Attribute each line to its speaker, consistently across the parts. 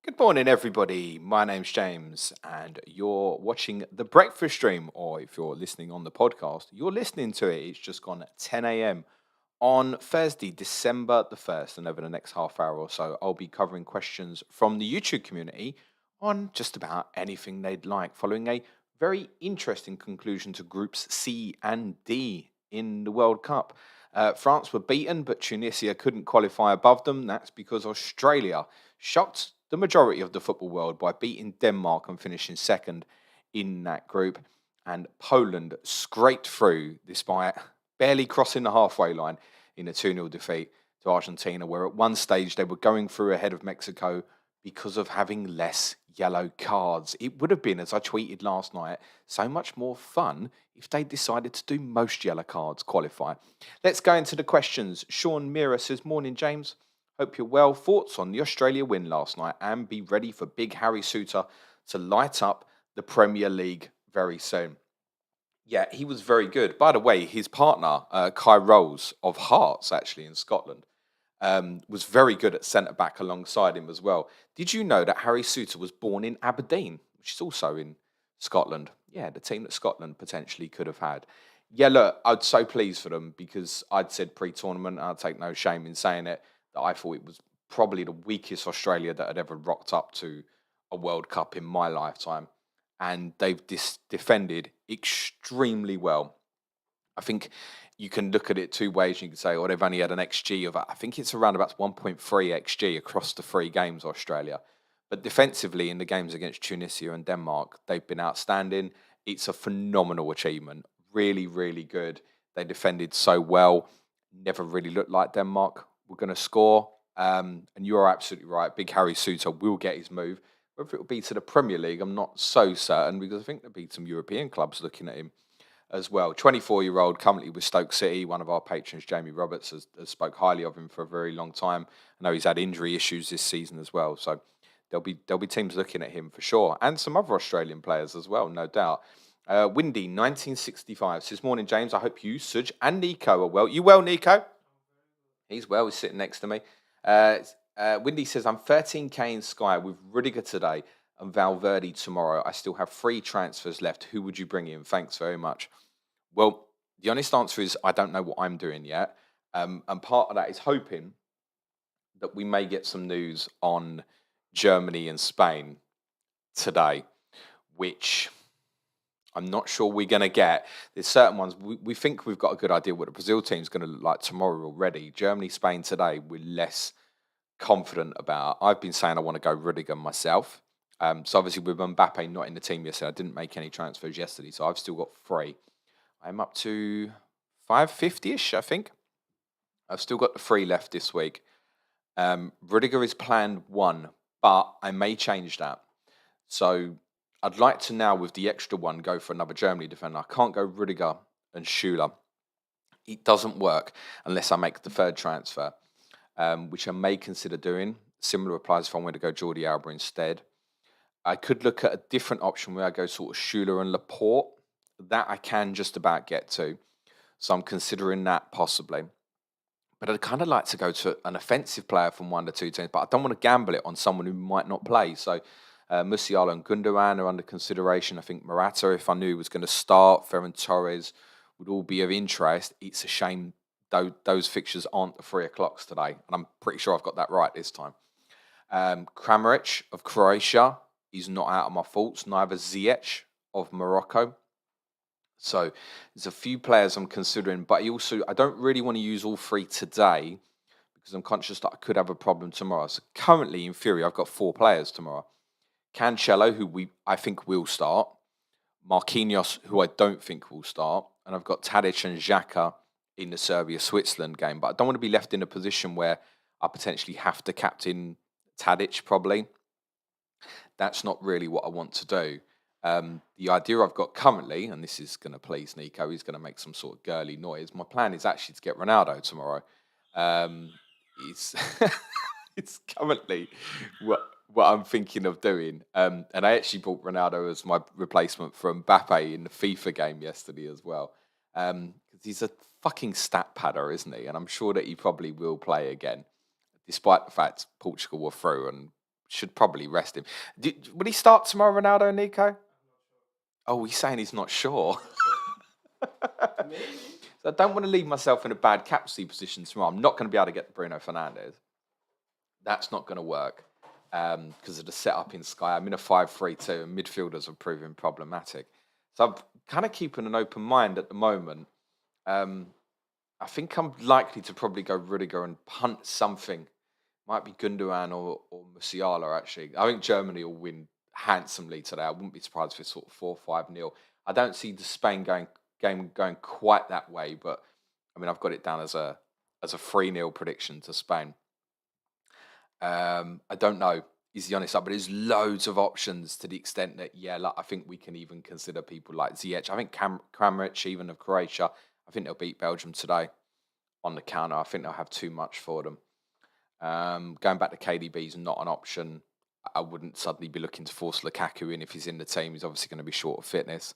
Speaker 1: Good morning, everybody. My name's James, and you're watching the breakfast stream, or if you're listening on the podcast, you're listening to it. It's just gone at 10 a.m. on Thursday, December the 1st, and over the next half hour or so, I'll be covering questions from the YouTube community on just about anything they'd like, following a very interesting conclusion to Groups C and D in the World Cup. France were beaten, but Tunisia couldn't qualify above them. That's because Australia shocked the majority of the football world by beating Denmark and finishing second in that group. And Poland scraped through despite barely crossing the halfway line in a 2-0 defeat to Argentina, where at one stage they were going through ahead of Mexico because of having less yellow cards. It would have been, as I tweeted last night, so much more fun if they decided to do most yellow cards qualify. Let's go into the questions. Sean Mira says, "Morning, James. Hope you're well. Thoughts on the Australia win last night, and be ready for big Harry Souttar to light up the Premier League very soon." Yeah, he was very good. By the way, his partner, Kai Rolls of Hearts, actually in Scotland, was very good at centre back alongside him as well. Did you know that Harry Souttar was born in Aberdeen, which is also in Scotland? Yeah, the team that Scotland potentially could have had. Yeah, look, I'm so pleased for them because I'd said pre-tournament, and I'd take no shame in saying it, that I thought it was probably the weakest Australia that had ever rocked up to a World Cup in my lifetime. And they've defended extremely well. I think you can look at it two ways. You can say, oh, they've only had an XG of, I think it's around about 1.3 XG across the three games, Australia. But defensively, in the games against Tunisia and Denmark, they've been outstanding. It's a phenomenal achievement. Really, really good. They defended so well. Never really looked like Denmark were going to score. And you're absolutely right. Big Harry Souttar will get his move. Whether it will be to the Premier League, I'm not so certain, because I think there'll be some European clubs looking at him as well. 24-year-old, currently with Stoke City. One of our patrons, Jamie Roberts, has spoke highly of him for a very long time. I know he's had injury issues this season as well, so there'll be teams looking at him for sure, and some other Australian players as well, no doubt. Windy 1965 says, "Morning, James. I hope you, Suj, and Nico are well. You well, Nico?" He's well. He's sitting next to me. Windy says, "I'm 13k in Sky with Rudiger today and Valverde tomorrow. I still have 3 transfers left. Who would you bring in? Thanks very much." Well, the honest answer is I don't know what I'm doing yet. And part of that is hoping that we may get some news on Germany and Spain today, which I'm not sure we're going to get. There's certain ones we think we've got a good idea what the Brazil team's going to look like tomorrow already. Germany, Spain today, we're less confident about. I've been saying I want to go Rudiger myself. So obviously with Mbappe not in the team yesterday, I didn't make any transfers yesterday, so I've still got 3. I'm up to 550-ish, I think. I've still got the 3 left this week. Rudiger is planned 1, but I may change that. So I'd like to now, with the extra 1, go for another Germany defender. I can't go Rudiger and Schuler. It doesn't work unless I make the 3rd transfer, which I may consider doing. Similar applies if I want to go Jordi Alba instead. I could look at a different option where I go sort of Schuler and Laporte. That I can just about get to. So I'm considering that possibly. But I'd kind of like to go to an offensive player from one of the 2 teams, but I don't want to gamble it on someone who might not play. So Musiala and Gundogan are under consideration. I think Morata, if I knew he was going to start, Ferran Torres would all be of interest. It's a shame those fixtures aren't the 3 o'clocks today. And I'm pretty sure I've got that right this time. Kramaric of Croatia is not out of my thoughts. Neither Ziyech of Morocco. So there's a few players I'm considering, but I don't really want to use all 3 today because I'm conscious that I could have a problem tomorrow. So currently, in theory, I've got 4 players tomorrow. Cancelo, who I think will start. Marquinhos, who I don't think will start. And I've got Tadic and Xhaka in the Serbia-Switzerland game. But I don't want to be left in a position where I potentially have to captain Tadic, probably. That's not really what I want to do. The idea I've got currently, and this is going to please Nico, he's going to make some sort of girly noise. My plan is actually to get Ronaldo tomorrow. It's it's currently what I'm thinking of doing. And I actually bought Ronaldo as my replacement for Mbappe in the FIFA game yesterday as well. Because he's a fucking stat padder, isn't he? And I'm sure that he probably will play again, despite the fact Portugal were through and should probably rest him. Will he start tomorrow, Ronaldo, Nico? Oh, he's saying he's not sure. So I don't want to leave myself in a bad captaincy position tomorrow. I'm not going to be able to get Bruno Fernandes. That's not going to work because of the setup in Sky. I'm in a 5-3-2 and midfielders are proving problematic. So I'm kind of keeping an open mind at the moment. I think I'm likely to probably go Rudiger and punt something. Might be Gundogan or Musiala, actually. I think Germany will win handsomely today. I wouldn't be surprised if it's sort of 4-5-0. I don't see the Spain game going quite that way, but I mean, I've got it down as a 3-0 prediction to Spain. I don't know, is the honest answer, but there's loads of options to the extent that, like, I think we can even consider people like Ziyech. I think Kramaric, even of Croatia, I think they'll beat Belgium today on the counter. I think they'll have too much for them. Going back to KDB is not an option. I wouldn't suddenly be looking to force Lukaku in if he's in the team. He's obviously going to be short of fitness.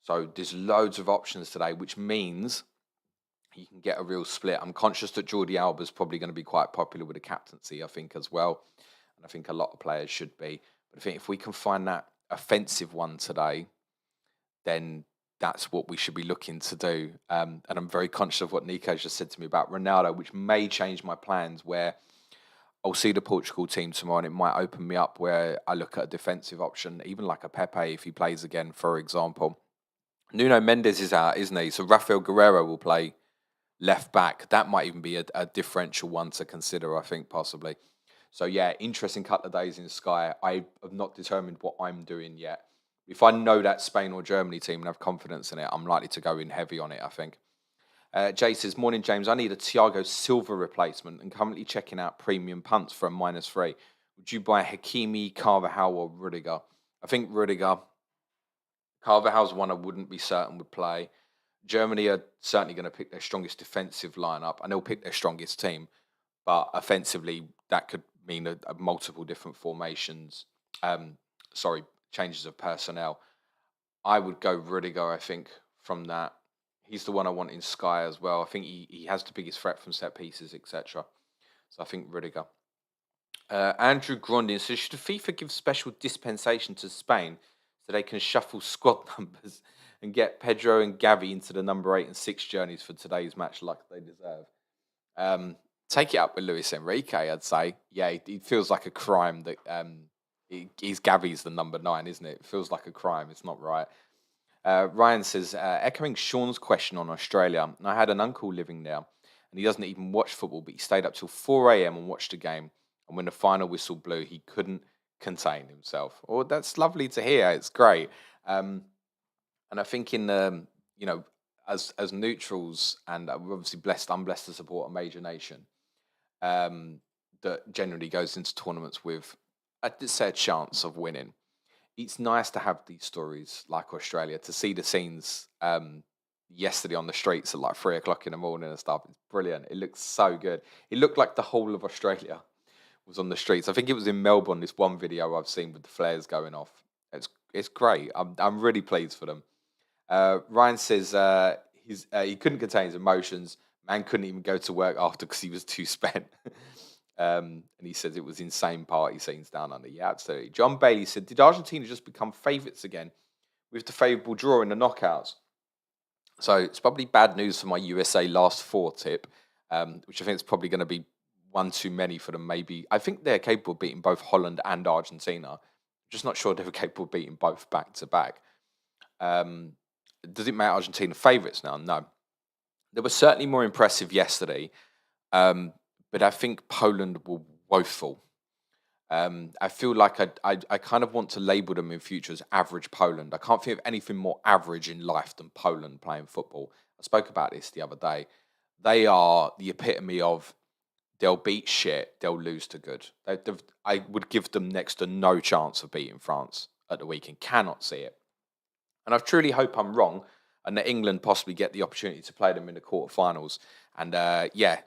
Speaker 1: So there's loads of options today, which means you can get a real split. I'm conscious that Jordi Alba's probably going to be quite popular with the captaincy, I think, as well. And I think a lot of players should be. But I think if we can find that offensive one today, then that's what we should be looking to do. And I'm very conscious of what Nico just said to me about Ronaldo, which may change my plans, where I'll see the Portugal team tomorrow and it might open me up where I look at a defensive option, even like a Pepe if he plays again, for example. Nuno Mendes is out, isn't he? So Rafael Guerreiro will play left back. That might even be a differential one to consider, I think, possibly. So yeah, interesting couple of days in Sky. I have not determined what I'm doing yet. If I know that Spain or Germany team and have confidence in it, I'm likely to go in heavy on it, I think. Jay says, morning, James. I need a Thiago Silva replacement and currently checking out premium punts for a -3. Would you buy Hakimi, Carvajal or Rudiger? I think Rudiger. Carvajal's one I wouldn't be certain would play. Germany are certainly going to pick their strongest defensive lineup and they'll pick their strongest team. But offensively, that could mean a multiple different formations. Changes of personnel. I would go Rudiger, I think, from that. He's the one I want in Sky as well. I think he has the biggest threat from set pieces, etc. So I think Rudiger. Andrew Grondin says, should FIFA give special dispensation to Spain so they can shuffle squad numbers and get Pedro and Gavi into the number 8 and 6 journeys for today's match like they deserve? Take it up with Luis Enrique, I'd say. Yeah, it feels like a crime that Gavi's the number 9, isn't it? It feels like a crime. It's not right. Ryan says, echoing Sean's question on Australia, I had an uncle living there and he doesn't even watch football, but he stayed up till 4 a.m. and watched the game. And when the final whistle blew, he couldn't contain himself. Oh, that's lovely to hear. It's great. And I think as neutrals, and we're obviously I'm blessed to support a major nation that generally goes into tournaments with a chance of winning. It's nice to have these stories like Australia, to see the scenes yesterday on the streets at like 3 o'clock in the morning and stuff. It's brilliant. It looks so good. It looked like the whole of Australia was on the streets. I think it was in Melbourne, this one video I've seen with the flares going off. It's great. I'm really pleased for them. Ryan says he couldn't contain his emotions. Man couldn't even go to work after because he was too spent. And he says it was insane party scenes down under. Yeah, absolutely. John Bailey said, did Argentina just become favourites again with the favourable draw in the knockouts? So it's probably bad news for my USA last 4 tip, which I think is probably going to be one too many for them, maybe. I think they're capable of beating both Holland and Argentina. Just not sure they were capable of beating both back to back. Does it make Argentina favourites now? No. They were certainly more impressive yesterday, but I think Poland were woeful. I feel like I kind of want to label them in future as average Poland. I can't think of anything more average in life than Poland playing football. I spoke about this the other day. They are the epitome of they'll beat shit, they'll lose to good. I would give them next to no chance of beating France at the weekend. Cannot see it. And I truly hope I'm wrong and that England possibly get the opportunity to play them in the quarterfinals. And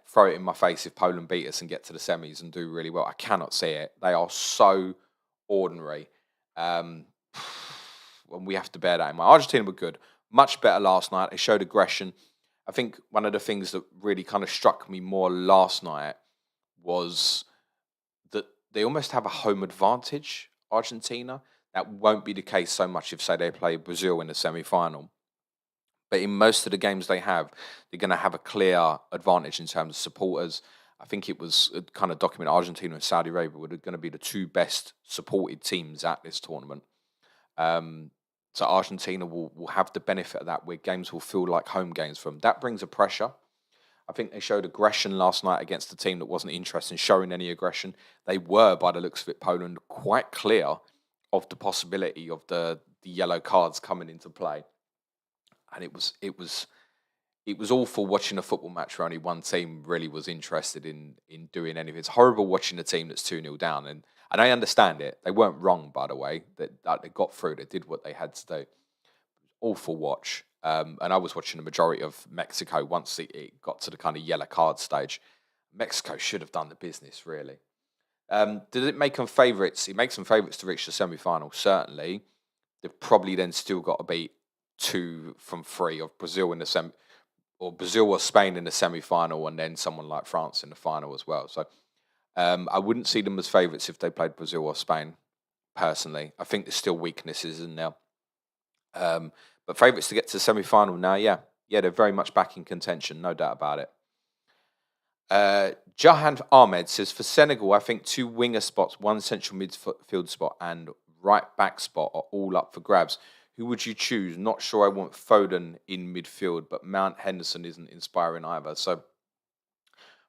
Speaker 1: throw it in my face if Poland beat us and get to the semis and do really well. I cannot see it. They are so ordinary. And we have to bear that in mind. Argentina were good. Much better last night. They showed aggression. I think one of the things that really kind of struck me more last night was that they almost have a home advantage, Argentina. That won't be the case so much if, say, they play Brazil in the semi-final. But in most of the games they have, they're going to have a clear advantage in terms of supporters. I think it was kind of documented Argentina and Saudi Arabia were going to be the two best supported teams at this tournament. Um, so Argentina will have the benefit of that, where games will feel like home games for them. That brings a pressure. I think they showed aggression last night against a team that wasn't interested in showing any aggression. They were, by the looks of it, Poland, quite clear of the possibility of the yellow cards coming into play. And it was awful watching a football match where only one team really was interested in doing anything. It's horrible watching a team that's 2-0 down. And I understand it. They weren't wrong, by the way, that they got through. They did what they had to do. Awful watch. And I was watching the majority of Mexico once it got to the kind of yellow card stage. Mexico should have done the business, really. Did it make them favourites? It makes them favourites to reach the semi-final, certainly. They've probably then still got to beat 2 from 3 of Brazil in the or Brazil or Spain in the semi-final, and then someone like France in the final as well. So I wouldn't see them as favourites if they played Brazil or Spain, personally. I think there's still weaknesses in there. But favourites to get to the semi-final now, yeah, they're very much back in contention, no doubt about it. Jahan Ahmed says, for Senegal, I think 2 winger spots, 1 central midfield spot and right back spot are all up for grabs. Who would you choose? Not sure I want Foden in midfield, but Mount Henderson isn't inspiring either. So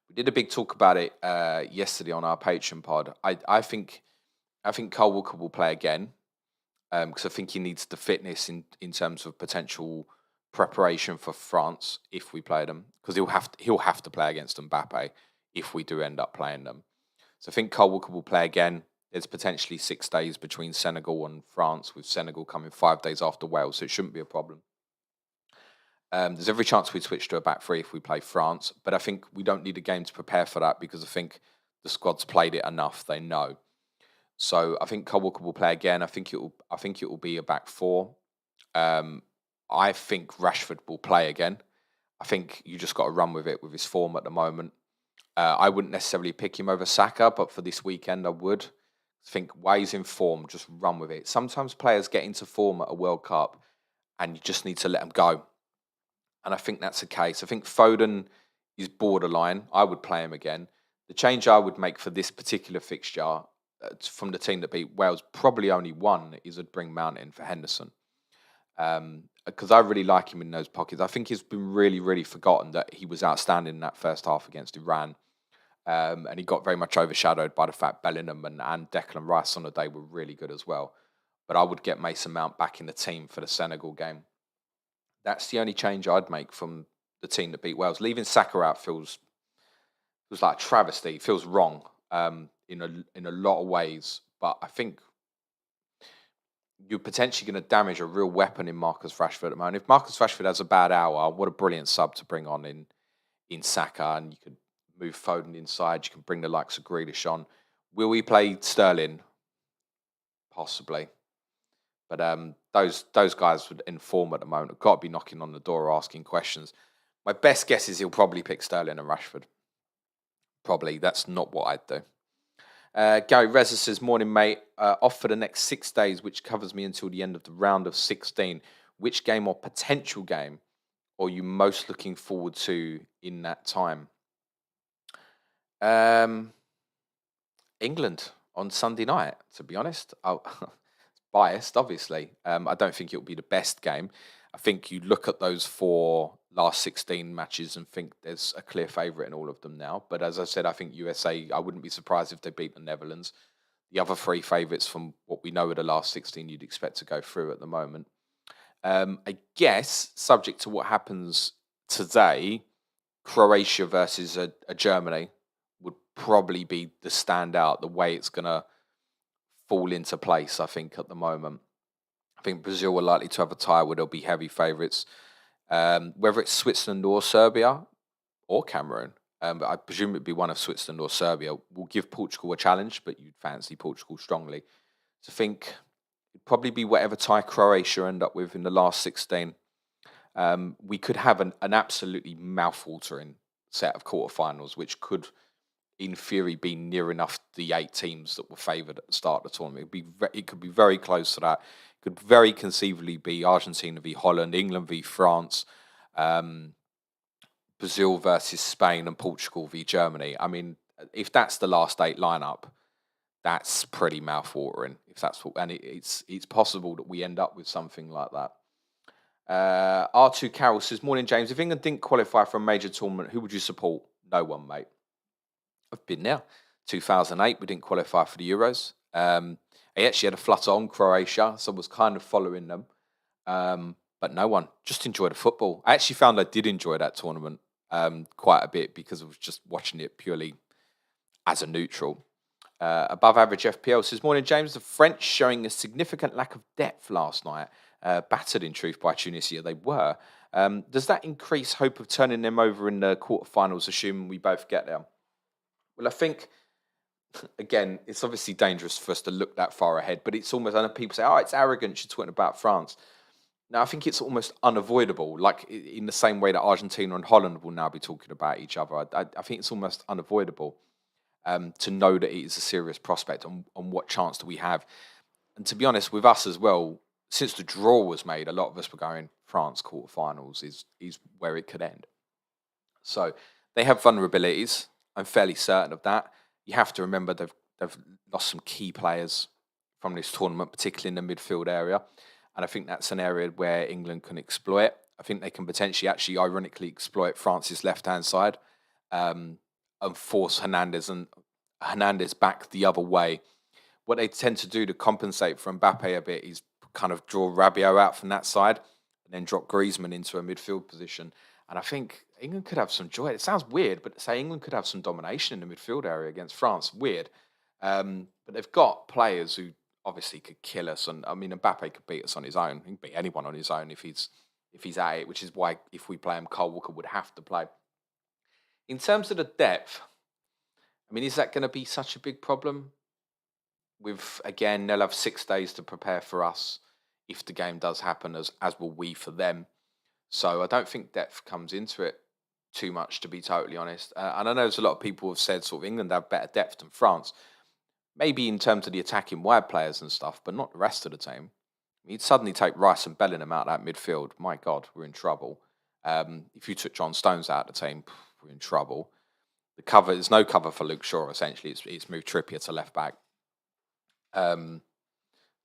Speaker 1: we did a big talk about it yesterday on our Patreon pod. I think Kyle Walker will play again, because I think he needs the fitness in terms of potential preparation for France if we play them, because he'll have to play against Mbappe if we do end up playing them. So I think Kyle Walker will play again. There's potentially 6 days between Senegal and France, with Senegal coming 5 days after Wales, so it shouldn't be a problem. There's every chance we'd switch to a back 3 if we play France, but I think we don't need a game to prepare for that, because I think the squad's played it enough. They know. So I think Kyle Walker will play again. I think it will be a back 4. I think Rashford will play again. I think you just got to run with it with his form at the moment. I wouldn't necessarily pick him over Saka, but for this weekend I would. Think why he's in form, just run with it. Sometimes players get into form at a World Cup and you just need to let them go. And I think that's the case. I think Foden is borderline. I would play him again. The change I would make for this particular fixture, from the team that beat Wales, probably only one, is I'd bring Mount in for Henderson. Because I really like him in those pockets. I think he's been really, really forgotten that he was outstanding in that first half against Iran. And he got very much overshadowed by the fact Bellingham and Declan Rice on the day were really good as well. But I would get Mason Mount back in the team for the Senegal game. That's the only change I'd make from the team that beat Wales. Leaving Saka out feels like a travesty. Feels wrong in a lot of ways. But I think you're potentially going to damage a real weapon in Marcus Rashford at the moment. If Marcus Rashford has a bad hour, what a brilliant sub to bring on in Saka, and you could move Foden inside. You can bring the likes of Grealish on. Will we play Sterling? Possibly. But those guys would inform at the moment. Have got to be knocking on the door asking questions. My best guess is he'll probably pick Sterling and Rashford. Probably. That's not what I'd do. Gary Reza says, morning, mate. Off for the next 6 days, which covers me until the end of the round of 16. Which game or potential game are you most looking forward to in that time? England on Sunday night, to be honest. Biased, obviously. I don't think it'll be the best game. I think you look at those 4 last 16 matches and think there's a clear favourite in all of them now. But as I said, I think USA, I wouldn't be surprised if they beat the Netherlands. The other 3 favourites from what we know of the last 16 you'd expect to go through at the moment. I guess, subject to what happens today, Croatia versus a Germany would probably be the standout, the way it's going to fall into place, I think, at the moment. I think Brazil are likely to have a tie where they'll be heavy favourites. Whether it's Switzerland or Serbia or Cameroon, but I presume it'd be one of Switzerland or Serbia, will give Portugal a challenge, but you'd fancy Portugal strongly. So I think it'd probably be whatever tie Croatia end up with in the last 16. We could have an absolutely mouth-watering set of quarterfinals, which could in theory, be near enough the 8 teams that were favoured at the start of the tournament. It could be very close to that. It could very conceivably be Argentina v Holland, England v France, um, Brazil versus Spain, and Portugal v Germany. I mean, if that's the last 8 lineup, that's pretty mouthwatering. If that's what, and it's possible that we end up with something like that. R2 Carroll says, "Morning, James. If England didn't qualify for a major tournament, who would you support?" No one, mate. I've been there. 2008, we didn't qualify for the Euros. I actually had a flutter on Croatia, so I was kind of following them. But no one. Just enjoy the football. I actually found I did enjoy that tournament quite a bit because I was just watching it purely as a neutral. Above average FPL says, "Morning, James. The French showing a significant lack of depth last night. Battered in truth by Tunisia, they were. Does that increase hope of turning them over in the quarterfinals, assuming we both get there?" Well, I think, again, it's obviously dangerous for us to look that far ahead, but it's almost, I know people say, "Oh, it's arrogant, you're talking about France." Now, I think it's almost unavoidable, like in the same way that Argentina and Holland will now be talking about each other. I think it's almost unavoidable to know that it is a serious prospect on what chance do we have. And to be honest, with us as well, since the draw was made, a lot of us were going France quarterfinals is where it could end. So they have vulnerabilities. I'm fairly certain of that. You have to remember they've lost some key players from this tournament, particularly in the midfield area. And I think that's an area where England can exploit. I think they can potentially actually ironically exploit France's left-hand side and force Hernandez back the other way. What they tend to do to compensate for Mbappe a bit is kind of draw Rabiot out from that side and then drop Griezmann into a midfield position. And I think England could have some joy. It sounds weird, but say England could have some domination in the midfield area against France. Weird. But they've got players who obviously could kill us. And I mean, Mbappe could beat us on his own. He can beat anyone on his own if he's at it, which is why if we play him, Kyle Walker would have to play. In terms of the depth, I mean, is that going to be such a big problem? With, again, they'll have 6 days to prepare for us if the game does happen, as will we for them. So I don't think depth comes into it too much, to be totally honest. And I know there's a lot of people who have said sort of England have better depth than France, maybe in terms of the attacking wide players and stuff, but not the rest of the team. You'd suddenly take Rice and Bellingham out of that midfield. My God, we're in trouble. If you took John Stones out of the team, we're in trouble. There's no cover for Luke Shaw, essentially. It's moved Trippier to left back.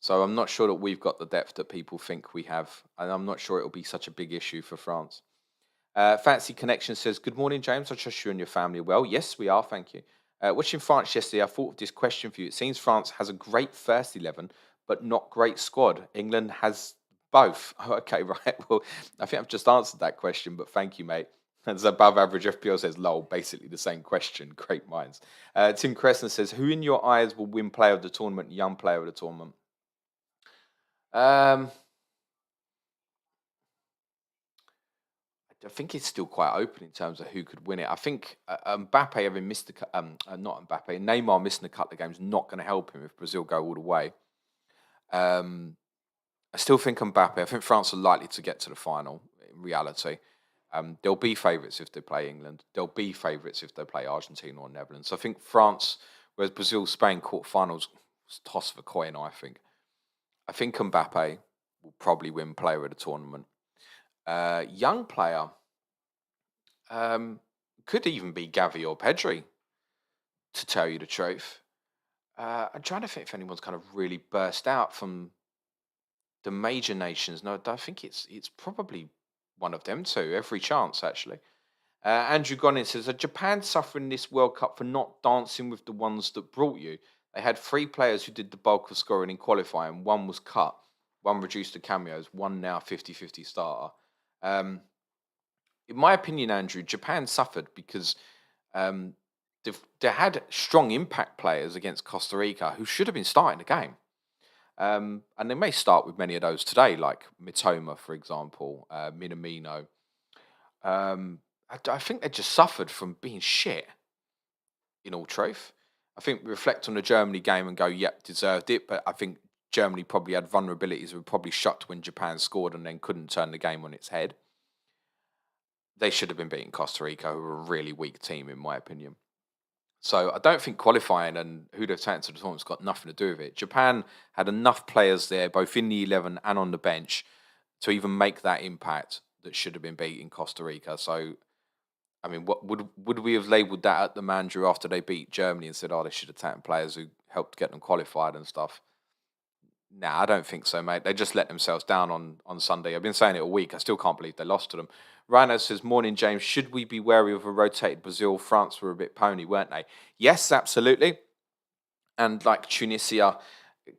Speaker 1: So I'm not sure that we've got the depth that people think we have, and I'm not sure it'll be such a big issue for France. Fancy Connection says, "Good morning, James. I trust you and your family are well." Yes, we are, thank you. Watching France yesterday, I thought of this question for you. It seems France has a great first 11, but not great squad. England has both. Oh, okay, right. Well, I think I've just answered that question, but thank you, mate. As above average FPL says, lol, basically the same question. Great minds. Tim Crescent says, "Who in your eyes will win player of the tournament, young player of the tournament?" I think it's still quite open in terms of who could win it. I think Mbappe having missed not Mbappe, Neymar missing a couple of games not going to help him if Brazil go all the way. I still think Mbappe. I think France are likely to get to the final. In reality, they'll be favourites if they play England. They'll be favourites if they play Argentina or Netherlands. So I think France, whereas Brazil, Spain quarterfinals, toss of a coin. I think Mbappe will probably win player of the tournament. Young player could even be Gavi or Pedri, to tell you the truth. I'm trying to think if anyone's kind of really burst out from the major nations. No, I think it's probably one of them too. Every chance, actually. Andrew Gonin says, "Are Japan suffering this World Cup for not dancing with the ones that brought you? They had 3 players who did the bulk of scoring in qualifying. One was cut, one reduced to cameos, one now 50-50 starter." In my opinion, Andrew, Japan suffered because they had strong impact players against Costa Rica who should have been starting the game. And they may start with many of those today, like Mitoma, for example, Minamino. I think they just suffered from being shit, in all truth. I think we reflect on the Germany game and go, yep, deserved it. But I think Germany probably had vulnerabilities, were probably shocked when Japan scored and then couldn't turn the game on its head. They should have been beating Costa Rica, who were a really weak team, in my opinion. So I don't think qualifying and who they've taken to the tournament's got nothing to do with it. Japan had enough players there, both in the 11 and on the bench, to even make that impact that should have been beating Costa Rica. So, I mean, what would we have labelled that at the Mandrew after they beat Germany and said, oh, they should have taken players who helped get them qualified and stuff? Nah, I don't think so, mate. They just let themselves down on Sunday. I've been saying it all week. I still can't believe they lost to them. Rhino says, morning, James. Should we be wary of a rotated Brazil? France were a bit pony, weren't they? Yes, absolutely. And like Tunisia,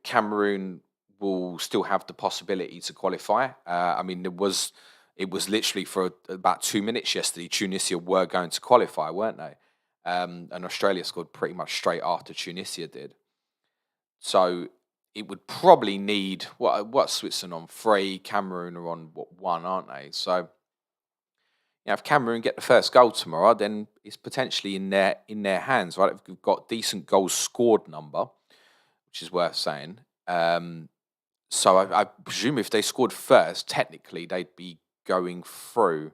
Speaker 1: Cameroon will still have the possibility to qualify. I mean, it was literally for about 2 minutes yesterday. Tunisia were going to qualify, weren't they? And Australia scored pretty much straight after Tunisia did. So it would probably need what's Switzerland on 3, Cameroon are on 1, aren't they? So if Cameroon get the first goal tomorrow, then it's potentially in their hands, right? If we've got decent goals scored number, which is worth saying. So I presume if they scored first, technically they'd be going through.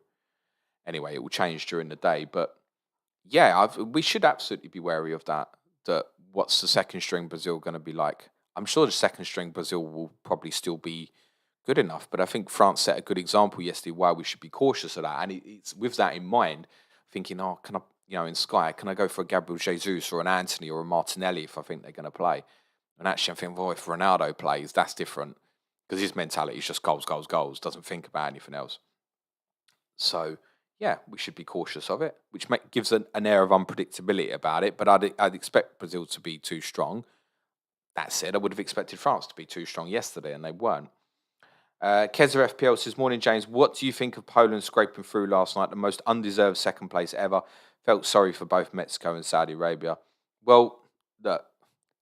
Speaker 1: Anyway, it will change during the day, but yeah, we should absolutely be wary of that. That what's the second string Brazil going to be like? I'm sure the second string Brazil will probably still be good enough, but I think France set a good example yesterday why we should be cautious of that. And it's with that in mind, thinking, oh, can I, in Sky, can I go for a Gabriel Jesus or an Anthony or a Martinelli if I think they're going to play? And actually, I'm thinking, well, if Ronaldo plays, that's different because his mentality is just goals, goals, goals, doesn't think about anything else. So, yeah, we should be cautious of it, which gives an air of unpredictability about it. But I'd expect Brazil to be too strong. That said, I would have expected France to be too strong yesterday, and they weren't. Kezer FPL says, morning, James. What do you think of Poland scraping through last night? The most undeserved second place ever. Felt sorry for both Mexico and Saudi Arabia. Well, at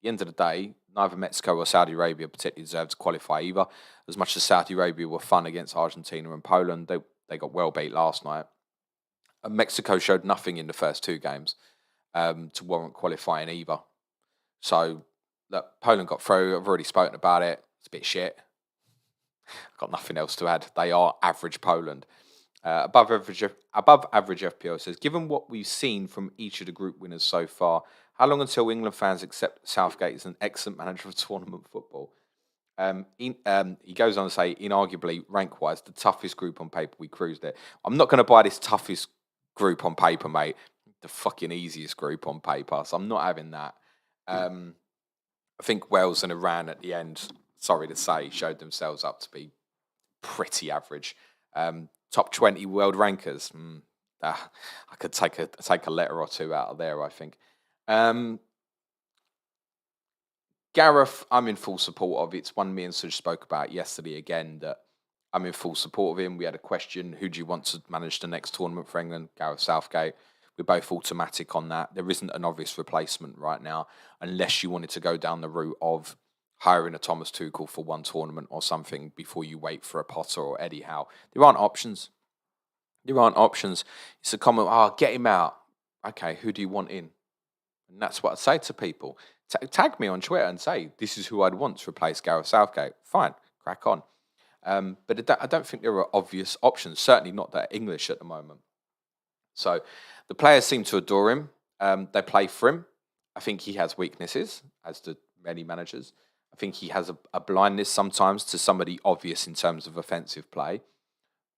Speaker 1: the end of the day, neither Mexico or Saudi Arabia particularly deserved to qualify either. As much as Saudi Arabia were fun against Argentina and Poland, they got well beat last night. And Mexico showed nothing in the first 2 games to warrant qualifying either. So, look, Poland got through. I've already spoken about it. It's a bit shit. I've got nothing else to add. They are average Poland. Above average FPL says, given what we've seen from each of the group winners so far, how long until England fans accept Southgate is an excellent manager of tournament football? He goes on to say, inarguably, rank-wise, the toughest group on paper, we cruised it. I'm not going to buy this toughest group on paper, mate. The fucking easiest group on paper. So I'm not having that. I think Wales and Iran at the end, sorry to say, showed themselves up to be pretty average. Top 20 world rankers. I could take a letter or two out of there, I think. Gareth, I'm in full support of. It's one me and Suj spoke about yesterday again, that I'm in full support of him. We had a question, who do you want to manage the next tournament for England? Gareth Southgate. We're both automatic on that. There isn't an obvious replacement right now, unless you wanted to go down the route of hiring a Thomas Tuchel for one tournament or something before you wait for a Potter or Eddie Howe. There aren't options. It's a common, get him out. Okay, who do you want in? And that's what I say to people. Tag me on Twitter and say, this is who I'd want to replace Gareth Southgate. Fine, crack on. But I don't think there are obvious options, certainly not that English at the moment. So the players seem to adore him. They play for him. I think he has weaknesses, as do many managers. I think he has a blindness sometimes to somebody obvious in terms of offensive play.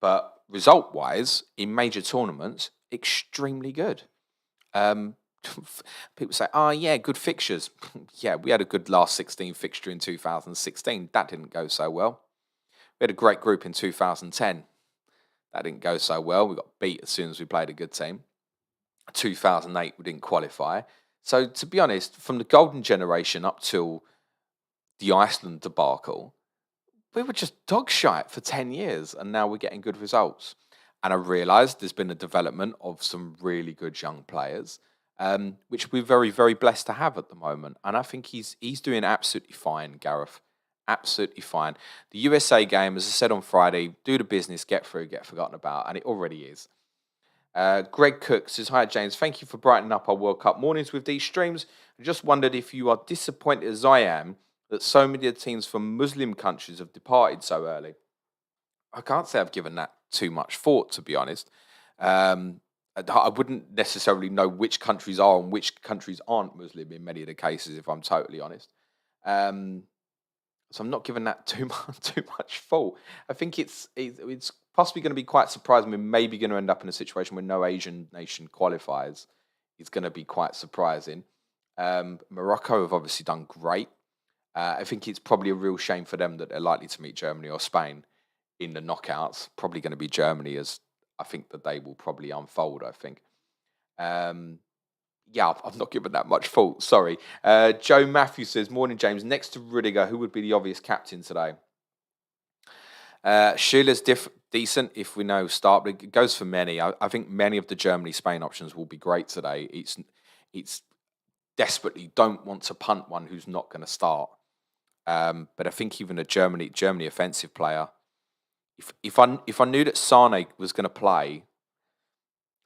Speaker 1: But result-wise, in major tournaments, extremely good. People say, oh, yeah, good fixtures. Yeah, we had a good last 16 fixture in 2016. That didn't go so well. We had a great group in 2010. That didn't go so well. We got beat as soon as we played a good team. 2008, we didn't qualify. So, to be honest, from the golden generation up till the Iceland debacle, we were just dog shite for 10 years, and now we're getting good results. And I realised there's been a development of some really good young players, which we're very, very blessed to have at the moment. And I think he's doing absolutely fine, Gareth. Absolutely fine. The USA game, as I said on Friday, do the business, get through, get forgotten about, and it already is. Greg Cook says, hi, James. Thank you for brightening up our World Cup mornings with these streams. I just wondered if you are disappointed as I am that so many of the teams from Muslim countries have departed so early. I can't say I've given that too much thought, to be honest. I I wouldn't necessarily know which countries are and which countries aren't Muslim in many of the cases, if I'm totally honest. Um, so I'm not giving that too much fault. I think it's possibly going to be quite surprising. We're maybe going to end up in a situation where no Asian nation qualifies. It's going to be quite surprising. Morocco have obviously done great. I think it's probably a real shame for them that they're likely to meet Germany or Spain in the knockouts. Probably going to be Germany, as I think that they will probably unfold. I think. Um, yeah, I've not given that much fault. Sorry. Joe Matthews says, "Morning, James. Next to Rudiger, who would be the obvious captain today?" Schürrle's decent if we know start, but it goes for many. I think many of the Germany Spain options will be great today. It's desperately don't want to punt one who's not going to start. But I think even a Germany offensive player, if I knew that Sane was going to play,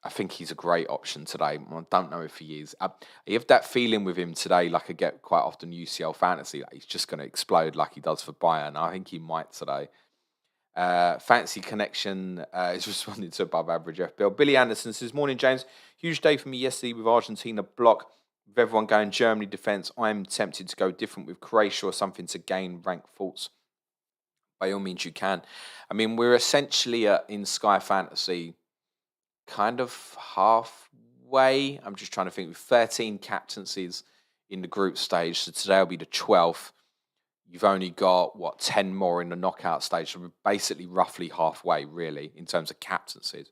Speaker 1: I think he's a great option today. I don't know if he is. I have that feeling with him today, like I get quite often UCL fantasy, like he's just going to explode like he does for Bayern. I think he might today. Fancy Connection is responding to above average FPL. Billy Anderson says, "Morning, James. Huge day for me yesterday with Argentina block. With everyone going Germany defence, I'm tempted to go different with Croatia or something to gain rank thoughts. By all means, you can. I mean, we're essentially in Sky Fantasy kind of halfway. I'm just trying to think with 13 captaincies in the group stage. So today will be the 12th. You've only got, 10 more in the knockout stage. So we're basically roughly halfway, really, in terms of captaincies.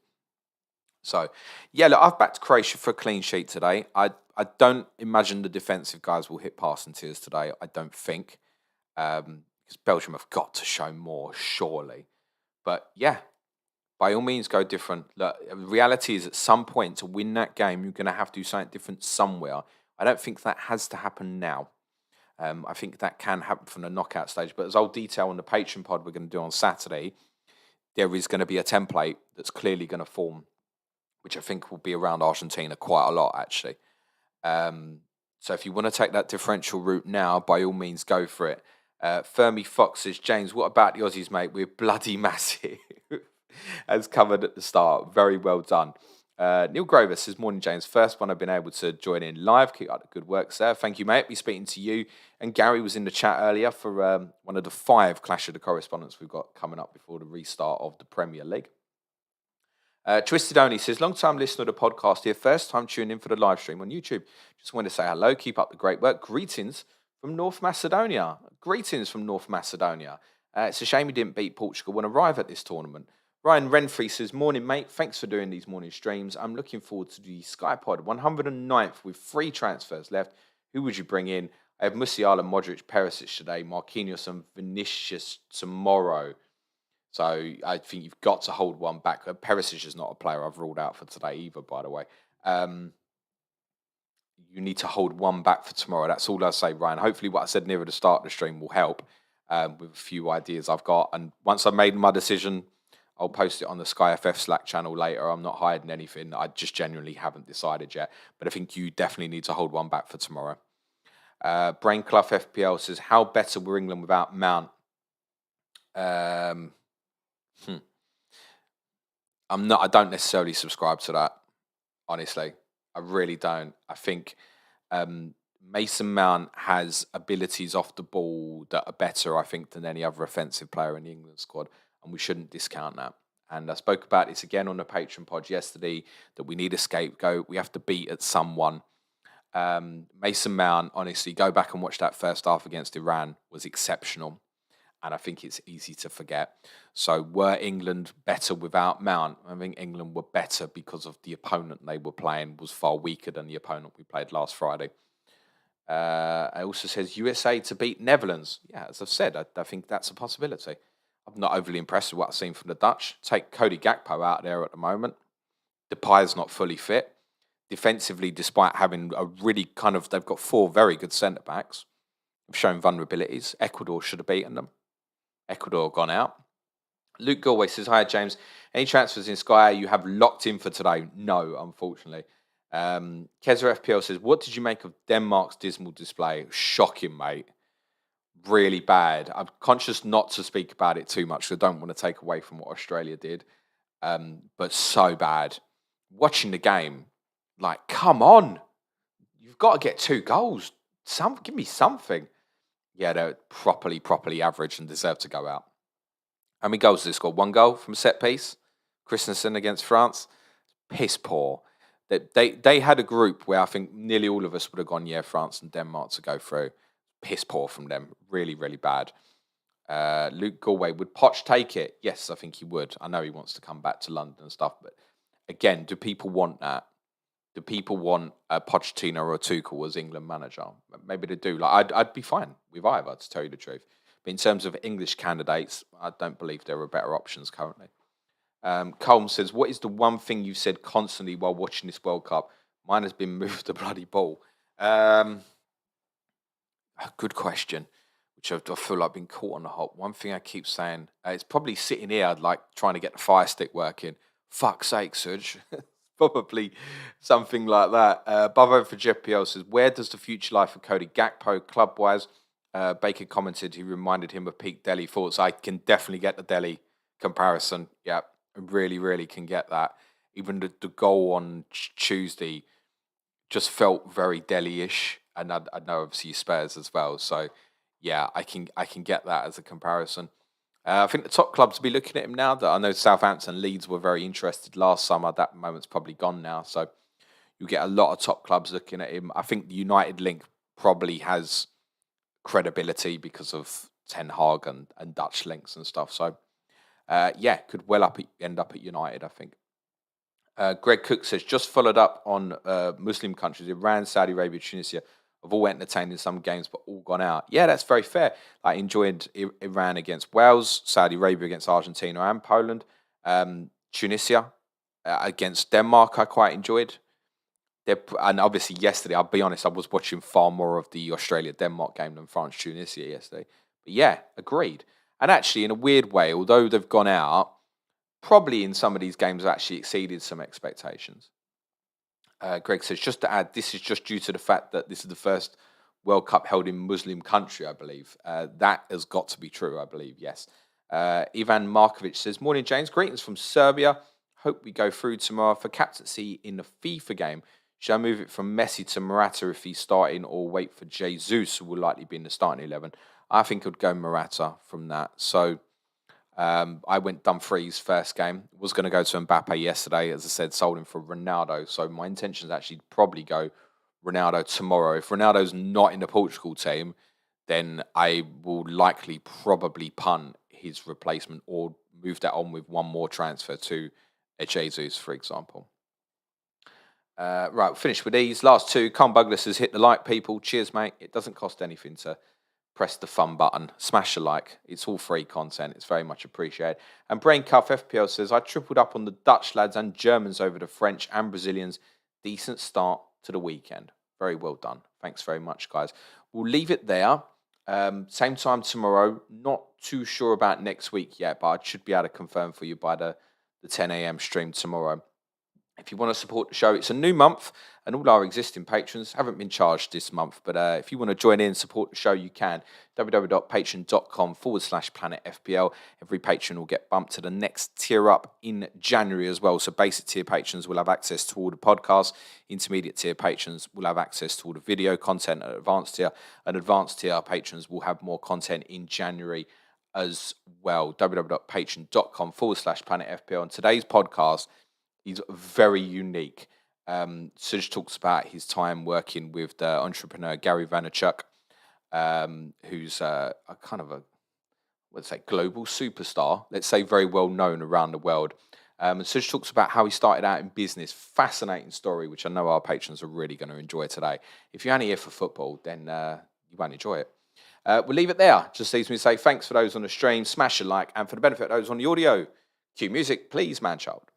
Speaker 1: So, yeah, look, I've backed Croatia for a clean sheet today. I don't imagine the defensive guys will hit passing tiers today. I don't think. Because Belgium have got to show more, surely. But, yeah, by all means, go different. Look, the reality is at some point to win that game, you're going to have to do something different somewhere. I don't think that has to happen now. I think that can happen from the knockout stage. But as I'll detail on the Patreon pod we're going to do on Saturday, there is going to be a template that's clearly going to form, which I think will be around Argentina quite a lot, actually. So if you want to take that differential route now, by all means, go for it. Fermi Fox says, "James, what about the Aussies, mate? We're bloody massive." As covered at the start. Very well done. Neil Grover says, "Morning, James. First one I've been able to join in live. Keep up the good work, sir. Thank you, mate. Be speaking to you." And Gary was in the chat earlier for one of the 5 Clash of the Correspondents we've got coming up before the restart of the Premier League. Twisted Only says, "Long-time listener to the podcast here. First time tuning in for the live stream on YouTube. Just wanted to say hello. Keep up the great work. Greetings from North Macedonia." Greetings from North Macedonia. It's a shame we didn't beat Portugal when arrive at this tournament. Ryan Renfrey says, "Morning, mate. Thanks for doing these morning streams. I'm looking forward to the SkyPod 109th with 3 transfers left. Who would you bring in? I have Musiala, Modric, Perisic today, Marquinhos and Vinicius tomorrow." So I think you've got to hold one back. Perisic is not a player I've ruled out for today either, by the way. You need to hold one back for tomorrow. That's all I'll say, Ryan. Hopefully what I said near the start of the stream will help with a few ideas I've got. And once I've made my decision, I'll post it on the Sky FF Slack channel later. I'm not hiding anything. I just genuinely haven't decided yet. But I think you definitely need to hold one back for tomorrow. Brainclough FPL says, "How better were England without Mount?" I don't necessarily subscribe to that, honestly. I really don't. I think Mason Mount has abilities off the ball that are better, I think, than any other offensive player in the England squad, and we shouldn't discount that. And I spoke about this again on the Patreon pod yesterday, that we need a scapegoat. We have to beat at someone. Mason Mount, honestly, go back and watch that first half against Iran, was exceptional. And I think it's easy to forget. So were England better without Mount? I think England were better because of the opponent they were playing was far weaker than the opponent we played last Friday. It also says USA to beat Netherlands. Yeah, as I've said, I think that's a possibility. I'm not overly impressed with what I've seen from the Dutch. Take Cody Gakpo out there at the moment. Depay's not fully fit. Defensively, despite having a really they've got 4 very good centre-backs. They've shown vulnerabilities. Ecuador should have beaten them. Ecuador gone out. Luke Galway says, "Hi, James. Any transfers in Sky you have locked in for today?" No, unfortunately. Kezza FPL says, "What did you make of Denmark's dismal display?" Shocking, mate. Really bad. I'm conscious not to speak about it too much because I don't want to take away from what Australia did. But so bad. watching the game, like, come on, you've got to get 2 goals. Give me something. Yeah, they're properly average and deserve to go out. How many goals did they score? 1 goal from set piece. Christensen against France. Piss poor. They had a group where I think nearly all of us would have gone, yeah, France and Denmark to go through. Piss poor from them. Really, really bad. Luke Galway, would Poch take it? Yes, I think he would. I know he wants to come back to London and stuff, but again, do people want that? Do people want Pochettino or Tuchel as England manager? Maybe they do. Like, I'd be fine with either, to tell you the truth. But in terms of English candidates, I don't believe there are better options currently. Colm says, what is the one thing you've said constantly while watching this World Cup? Mine has been move the bloody ball. Good question, which I feel like I've been caught on the hop. One thing I keep saying, it's probably sitting here, like trying to get the Fire Stick working. Fuck's sake, Suj. Probably something like that. Bravo for Jeff PL says, where does the future lie for Cody Gakpo club-wise? Baker commented he reminded him of peak Delhi thoughts. I can definitely get the Delhi comparison. Yeah, I really can get that. Even the goal on Tuesday just felt very Delhi-ish. And I know obviously Spurs as well. So yeah, I can get that as a comparison. I think the top clubs will be looking at him now. That I know Southampton, Leeds were very interested last summer. That moment's probably gone now. So you get a lot of top clubs looking at him. I think the United link probably has credibility because of Ten Hag and Dutch links and stuff. So yeah, could well end up at United, I think. Greg Cook says, just followed up on Muslim countries, Iran, Saudi Arabia, Tunisia, have all entertained in some games, but all gone out. Yeah, that's very fair. I enjoyed Iran against Wales, Saudi Arabia against Argentina and Poland, Tunisia against Denmark. I quite enjoyed. And obviously yesterday, I'll be honest, I was watching far more of the Australia-Denmark game than France-Tunisia yesterday. But yeah, agreed. And actually, in a weird way, although they've gone out, probably in some of these games have actually exceeded some expectations. Greg says, just to add, this is just due to the fact that this is the first World Cup held in Muslim country, I believe. That has got to be true, I believe, yes. Ivan Markovic says, morning, James. Greetings from Serbia. Hope we go through tomorrow for captaincy in the FIFA game. Should I move it from Messi to Morata if he's starting, or wait for Jesus, who will likely be in the starting 11? I think I'd go Morata from that. So I went Dumfries first game. Was going to go to Mbappe yesterday. As I said, sold him for Ronaldo. So my intention is actually probably go Ronaldo tomorrow. If Ronaldo's not in the Portugal team, then I will likely probably punt his replacement or move that on with one more transfer to Jesus, for example. Right, we'll finish with these. Last two. Con Buglas has hit the like, people. Cheers, mate. It doesn't cost anything to press the fun button. Smash a like. It's all free content. It's very much appreciated. And Brain Cuff FPL says, I tripled up on the Dutch lads and Germans over the French and Brazilians. Decent start to the weekend. Very well done. Thanks very much, guys. We'll leave it there. Same time tomorrow. Not too sure about next week yet, but I should be able to confirm for you by the 10 a.m. stream tomorrow. If you want to support the show, it's a new month, and all our existing patrons haven't been charged this month. But if you want to join in and support the show, you can. www.patreon.com/Planet FPL. Every patron will get bumped to the next tier up in January as well. So basic tier patrons will have access to all the podcasts. Intermediate tier patrons will have access to all the video content at advanced tier. And advanced tier patrons will have more content in January as well. www.patreon.com/Planet FPL. And today's podcast is very unique. Suj talks about his time working with the entrepreneur Gary Vaynerchuk, who's a kind of global superstar, let's say very well known around the world. And Suj talks about how he started out in business. Fascinating story, which I know our patrons are really going to enjoy today. If you're only here for football, then you won't enjoy it. We'll leave it there. Just leaves me to say thanks for those on the stream. Smash a like. And for the benefit of those on the audio, cue music, please, man child.